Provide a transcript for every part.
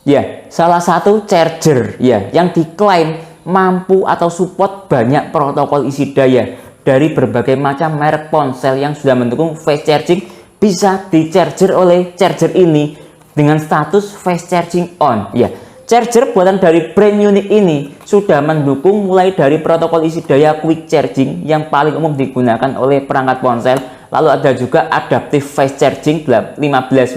Ya, salah satu charger ya yang diklaim mampu atau support banyak protokol isi daya dari berbagai macam merek ponsel yang sudah mendukung fast charging bisa di charger oleh charger ini dengan status fast charging on. Ya, charger buatan dari brand unik ini sudah mendukung mulai dari protokol isi daya quick charging yang paling umum digunakan oleh perangkat ponsel, lalu ada juga adaptive fast charging 15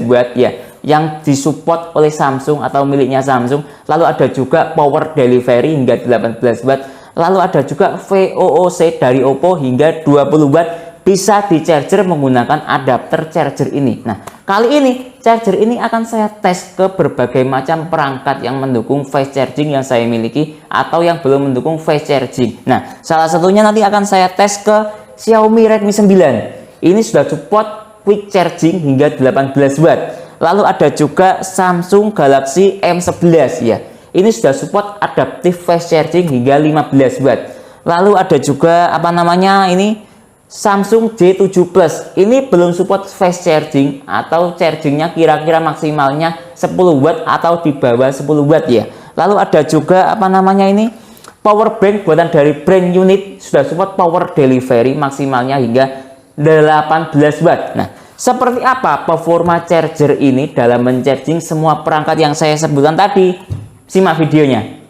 watt ya yang disupport oleh Samsung atau miliknya Samsung, lalu ada juga power delivery hingga 18 watt, lalu ada juga VOOC dari Oppo hingga 20 watt bisa di charger menggunakan adapter charger ini. Nah, kali ini charger ini akan saya tes ke berbagai macam perangkat yang mendukung fast charging yang saya miliki atau yang belum mendukung fast charging. Nah, salah satunya nanti akan saya tes ke Xiaomi Redmi 9. Ini sudah support quick charging hingga 18 watt. Lalu ada juga Samsung Galaxy M11 ya. Ini sudah support adaptive fast charging hingga 15 watt. Lalu ada juga apa namanya ini Samsung J7 Plus. Ini belum support fast charging atau chargingnya kira-kira maksimalnya 10 watt atau di bawah 10 watt ya. Lalu ada juga apa namanya ini power bank buatan dari brand unit sudah support power delivery maksimalnya hingga 18 watt. Nah, seperti apa performa charger ini dalam mencharging semua perangkat yang saya sebutkan tadi? Simak videonya.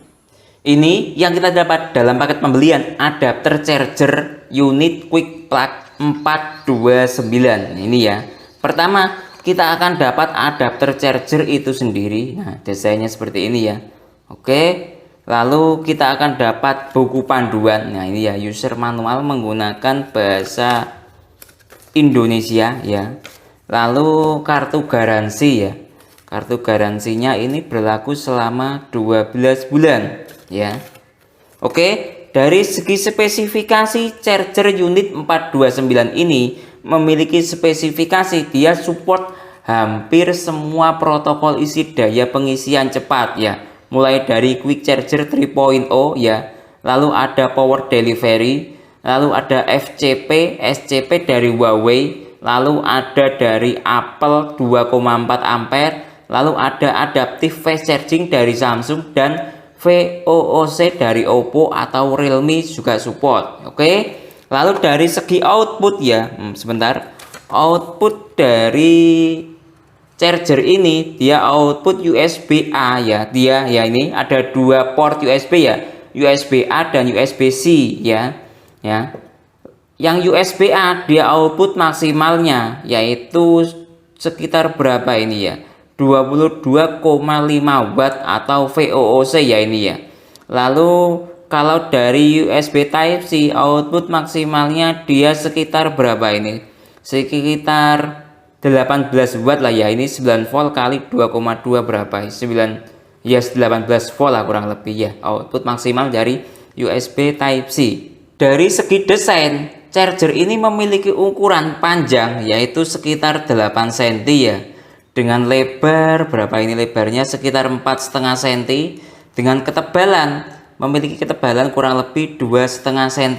Ini yang kita dapat dalam paket pembelian adapter charger unit quick plug 429. Ini ya. Pertama, kita akan dapat adapter charger itu sendiri. Nah, desainnya seperti ini ya. Oke. Lalu kita akan dapat buku panduan. Nah, ini ya, user manual menggunakan bahasa Indonesia ya. Lalu kartu garansi ya. Kartu garansinya ini berlaku selama 12 bulan ya. Oke, dari segi spesifikasi charger unit 429 ini memiliki spesifikasi dia support hampir semua protokol isi daya pengisian cepat ya. Mulai dari quick charger 3.0 ya. Lalu ada power delivery, lalu ada FCP, SCP dari Huawei, lalu ada dari Apple 2,4 ampere, lalu ada adaptive fast charging dari Samsung dan VOOC dari Oppo atau Realme juga support. Oke. Lalu dari segi output ya, sebentar. Output dari charger ini dia output USB A ya. Dia ya ini ada dua port USB ya. USB A dan USB C ya. Ya. Yang USB A dia output maksimalnya yaitu sekitar berapa ini ya? 22,5 watt atau VOOC ya ini ya. Lalu kalau dari USB Type C output maksimalnya dia sekitar berapa ini? Sekitar 18 watt lah ya. Ini 9 volt kali 2,2 berapa? 9 ya 18 volt lah kurang lebih ya. Output maksimal dari USB Type C. Dari segi desain, charger ini memiliki ukuran panjang yaitu sekitar 8 cm ya. Dengan lebar berapa ini lebarnya sekitar 4,5 cm, dengan ketebalan memiliki ketebalan kurang lebih 2,5 cm.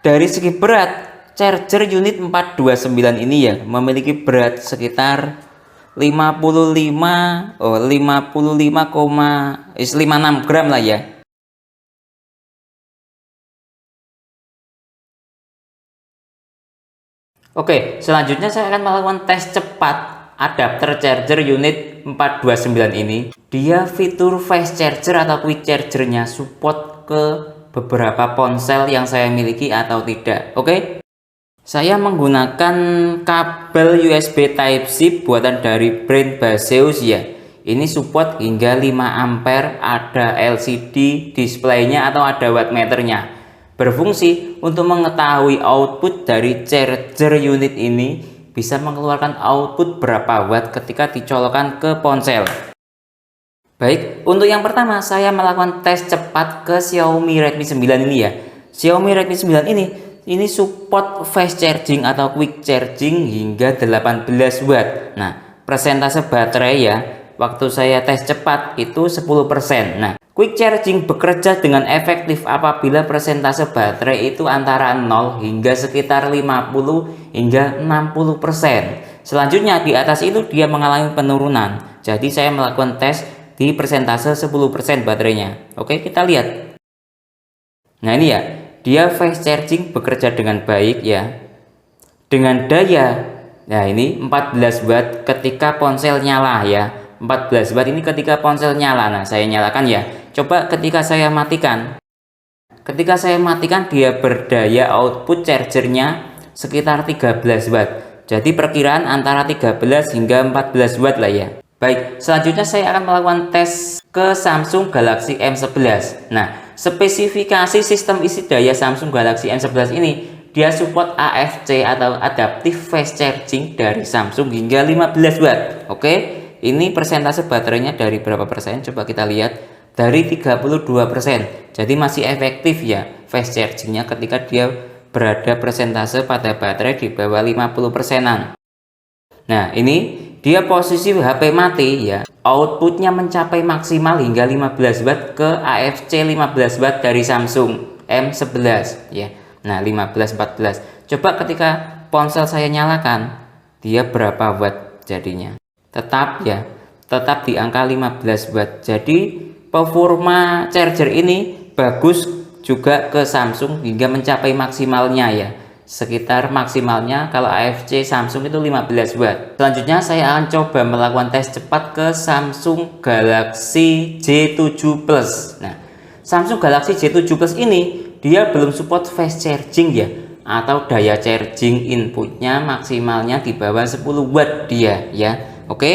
Dari segi berat, charger unit 429 ini ya memiliki berat sekitar 56 gram lah ya. Oke, selanjutnya saya akan melakukan tes cepat adapter charger unit 429 ini. Dia fitur fast charger atau quick chargernya support ke beberapa ponsel yang saya miliki atau tidak. Oke. Saya menggunakan kabel USB Type C buatan dari brand Baseus ya. Ini support hingga 5 ampere, ada LCD displaynya atau ada wattmeternya. Berfungsi untuk mengetahui output dari charger unit ini bisa mengeluarkan output berapa watt ketika dicolokkan ke ponsel. Baik, untuk yang pertama saya melakukan tes cepat ke Xiaomi Redmi 9 ini ya. Xiaomi Redmi 9 ini support fast charging atau quick charging hingga 18 watt. Nah, persentase baterai ya, waktu saya tes cepat itu 10%. Nah, quick charging bekerja dengan efektif apabila persentase baterai itu antara 0 hingga sekitar 50 hingga 60%. Selanjutnya di atas itu dia mengalami penurunan. Jadi saya melakukan tes di persentase 10% baterainya. Oke, kita lihat. Nah, ini ya, dia fast charging bekerja dengan baik ya. Dengan daya, nah ini 14 watt ketika ponsel nyala ya. 14 watt ini ketika ponsel nyala. Nah, saya nyalakan ya. Coba ketika saya matikan. Ketika saya matikan, dia berdaya output chargernya sekitar 13 watt. Jadi perkiraan antara 13 hingga 14 watt lah ya. Baik, selanjutnya saya akan melakukan tes ke Samsung Galaxy M11. Nah, spesifikasi sistem isi daya Samsung Galaxy M11 ini, dia support AFC atau Adaptive Fast Charging dari Samsung hingga 15 watt. Oke, ini persentase baterainya dari berapa persen? Coba kita lihat, dari 32%. Jadi masih efektif ya fast chargingnya ketika dia berada persentase pada baterai di bawah 50 persenan. Nah, ini dia posisi HP mati ya, outputnya mencapai maksimal hingga 15 watt ke AFC 15 watt dari Samsung M11 ya. Nah, 15 14. Coba ketika ponsel saya nyalakan, dia berapa watt jadinya? Tetap ya, tetap di angka 15 watt. Jadi performa charger ini bagus juga ke Samsung hingga mencapai maksimalnya ya. Sekitar maksimalnya kalau AFC Samsung itu 15 watt. Selanjutnya saya akan coba melakukan tes cepat ke Samsung Galaxy J7 Plus. Nah, Samsung Galaxy J7 Plus ini dia belum support fast charging ya, atau daya charging inputnya maksimalnya di bawah 10 watt dia ya. Oke,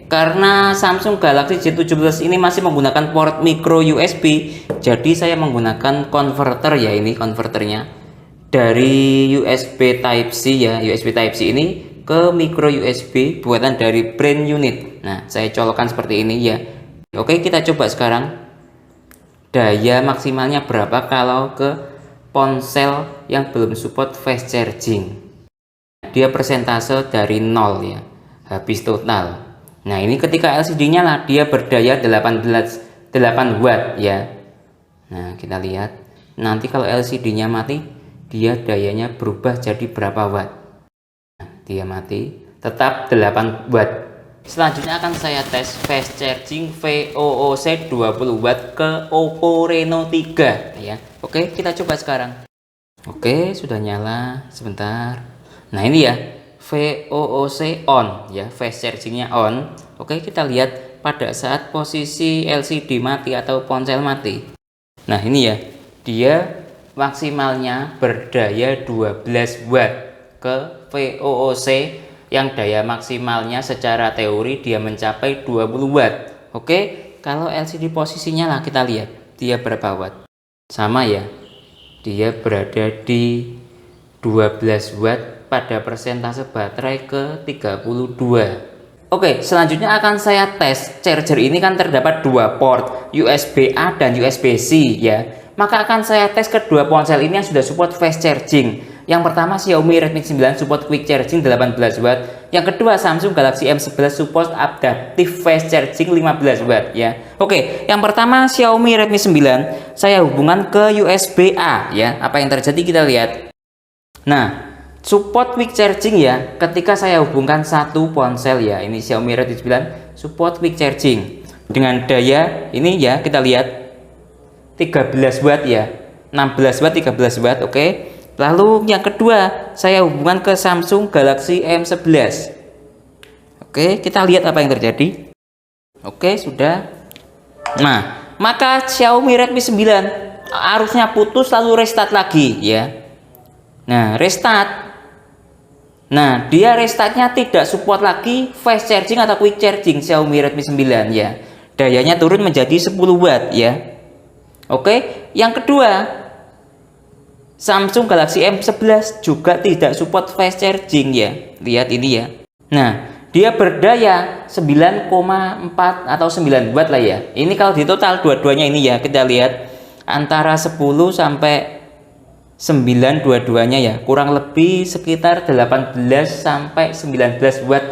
karena Samsung Galaxy J7 Plus ini masih menggunakan port micro USB, jadi saya menggunakan converter ya, ini konverternya dari USB Type-C ya, USB Type-C ini ke micro USB buatan dari Brain Unit. Nah, saya colokkan seperti ini ya. Oke, kita coba sekarang daya maksimalnya berapa kalau ke ponsel yang belum support fast charging. Dia persentase dari 0 ya, habis total. Nah, ini ketika LCD nyala dia berdaya 8 watt ya. Nah, kita lihat nanti kalau LCD-nya mati dia dayanya berubah jadi berapa watt. Nah, dia mati tetap 8 watt. Selanjutnya akan saya tes fast charging VOOC 20 watt ke Oppo Reno 3 ya. Oke, kita coba sekarang. Oke, sudah nyala. Sebentar. Nah, ini ya, VOOC on ya, fast chargingnya on. Oke, kita lihat pada saat posisi LCD mati atau ponsel mati. Nah, ini ya, dia maksimalnya berdaya 12 watt ke VOOC yang daya maksimalnya secara teori dia mencapai 20 watt. Oke, kalau LCD posisinya lah kita lihat dia berapa watt. Sama ya, dia berada di 12 watt pada persentase baterai ke 32. Oke, selanjutnya akan saya tes charger ini kan terdapat dua port USB-A dan USB-C ya. Maka akan saya tes kedua ponsel ini yang sudah support fast charging. Yang pertama Xiaomi Redmi 9 support quick charging 18 watt. Yang kedua Samsung Galaxy M11 support adaptive fast charging 15 watt ya. Oke, yang pertama Xiaomi Redmi 9 saya hubungkan ke USB-A ya. Apa yang terjadi kita lihat. Nah, support quick charging ya ketika saya hubungkan satu ponsel ya. Ini Xiaomi Redmi 9 support quick charging dengan daya ini ya, kita lihat 13 watt ya, 16 watt 13 watt. Oke, lalu yang kedua saya hubungkan ke Samsung Galaxy M11. Oke, kita lihat apa yang terjadi. Oke, sudah. Nah, maka Xiaomi Redmi 9 arusnya putus lalu restart lagi ya. Nah, restart. Nah, dia restartnya tidak support lagi fast charging atau quick charging Xiaomi Redmi 9 ya. Dayanya turun menjadi 10 watt ya. Oke, yang kedua Samsung Galaxy M11 juga tidak support fast charging ya. Lihat ini ya. Nah, dia berdaya 9,4 atau 9 watt lah ya. Ini kalau di total dua-duanya ini ya, kita lihat antara 10 sampai 9 dua-duanya ya, kurang lebih sekitar 18 sampai 19 watt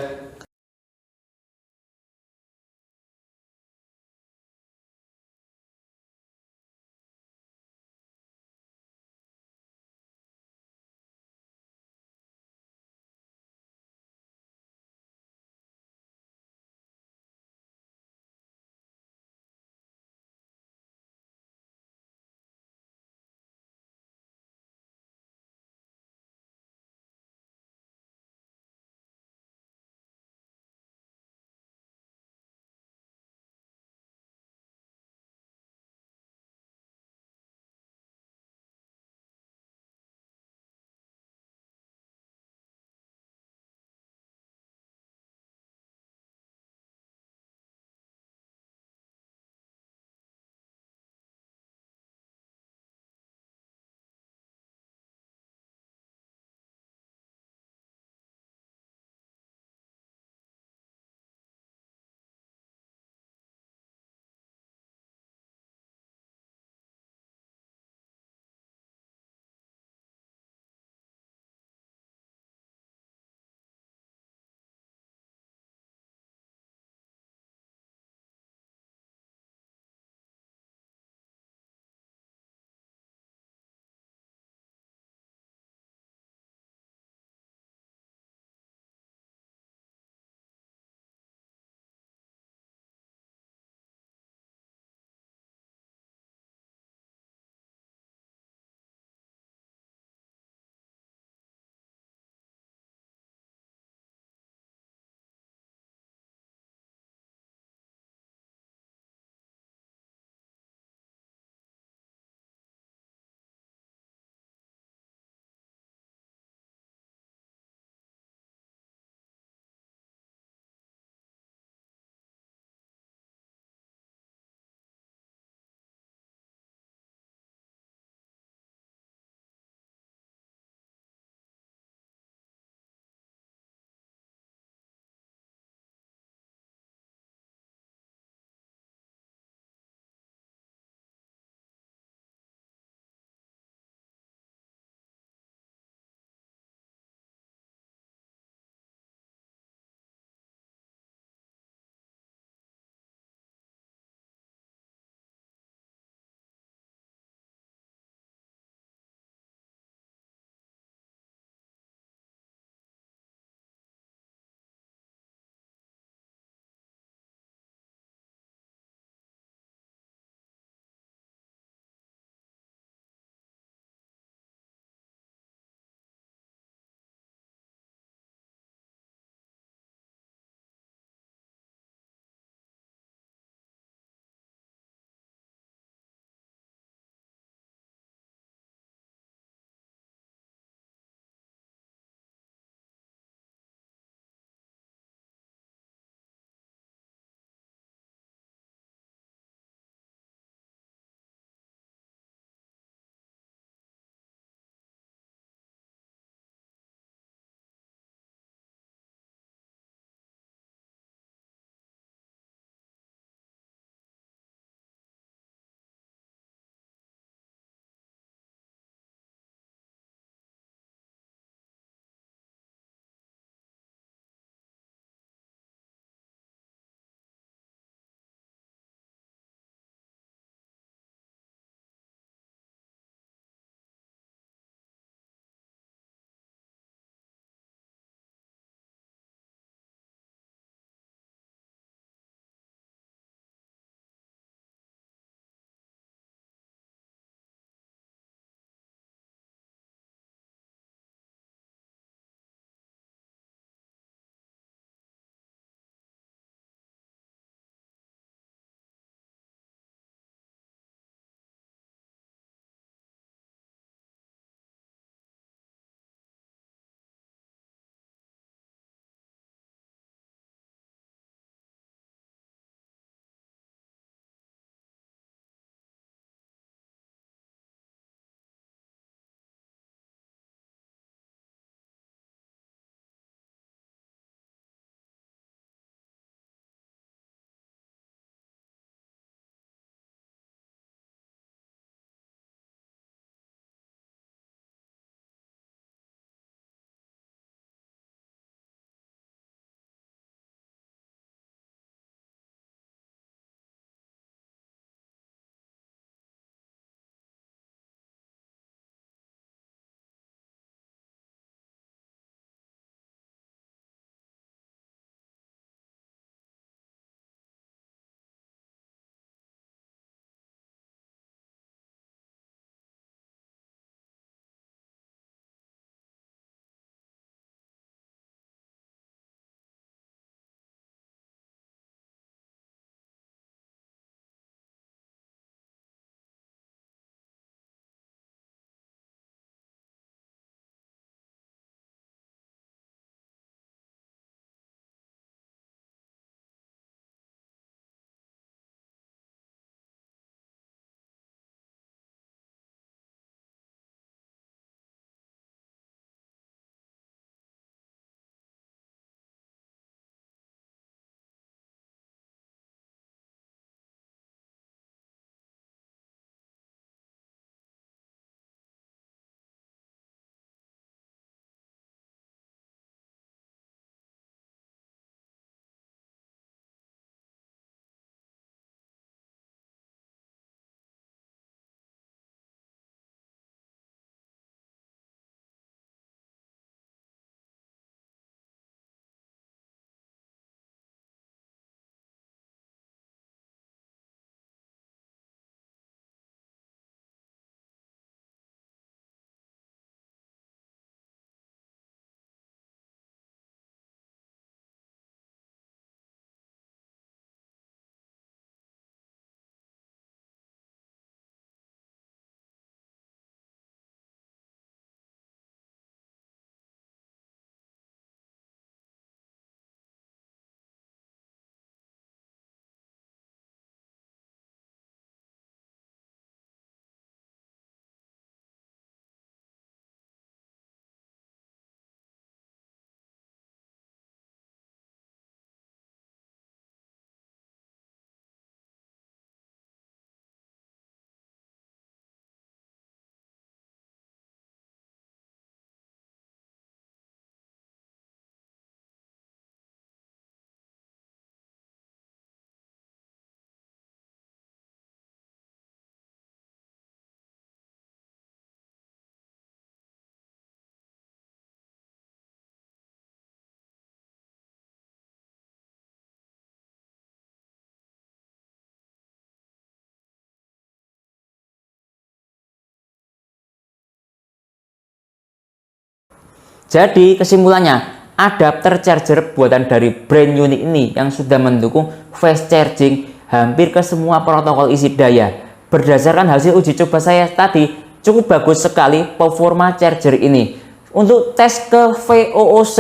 Jadi kesimpulannya, adapter charger buatan dari brand Unit ini yang sudah mendukung fast charging hampir ke semua protokol isi daya. Berdasarkan hasil uji coba saya tadi, cukup bagus sekali performa charger ini. Untuk tes ke VOOC,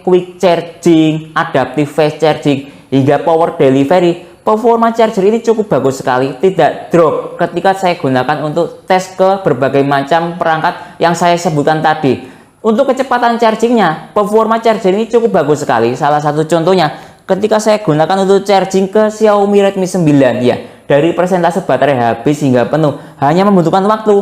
quick charging, adaptive fast charging, hingga power delivery, performa charger ini cukup bagus sekali, tidak drop ketika saya gunakan untuk tes ke berbagai macam perangkat yang saya sebutkan tadi. Untuk kecepatan chargingnya, performa charger ini cukup bagus sekali. Salah satu contohnya, ketika saya gunakan untuk charging ke Xiaomi Redmi 9 ya, dari persentase baterai habis hingga penuh hanya membutuhkan waktu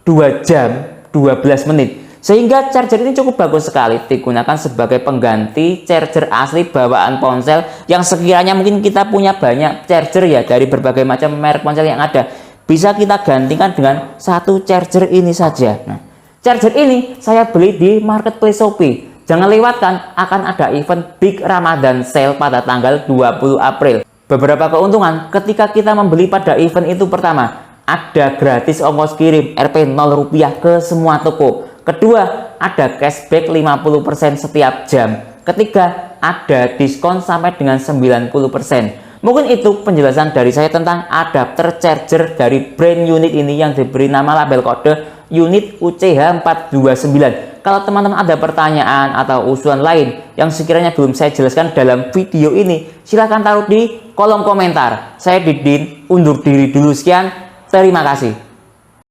2 jam 12 menit. Sehingga charger ini cukup bagus sekali digunakan sebagai pengganti charger asli bawaan ponsel yang sekiranya mungkin kita punya banyak charger ya dari berbagai macam merek ponsel yang ada. Bisa kita gantikan dengan satu charger ini saja. Nah, charger ini saya beli di marketplace Shopee. Jangan lewatkan, akan ada event Big Ramadan Sale pada tanggal 20 April. Beberapa keuntungan ketika kita membeli pada event itu: pertama, ada gratis ongkos kirim Rp 0 ke semua toko. Kedua, ada cashback 50% setiap jam. Ketiga, ada diskon sampai dengan 90%. Mungkin itu penjelasan dari saya tentang adapter charger dari brand Unit ini yang diberi nama label kode Unit UCH429. Kalau teman-teman ada pertanyaan atau usulan lain yang sekiranya belum saya jelaskan dalam video ini, silahkan taruh di kolom komentar. Saya Didin, undur diri dulu, sekian, terima kasih.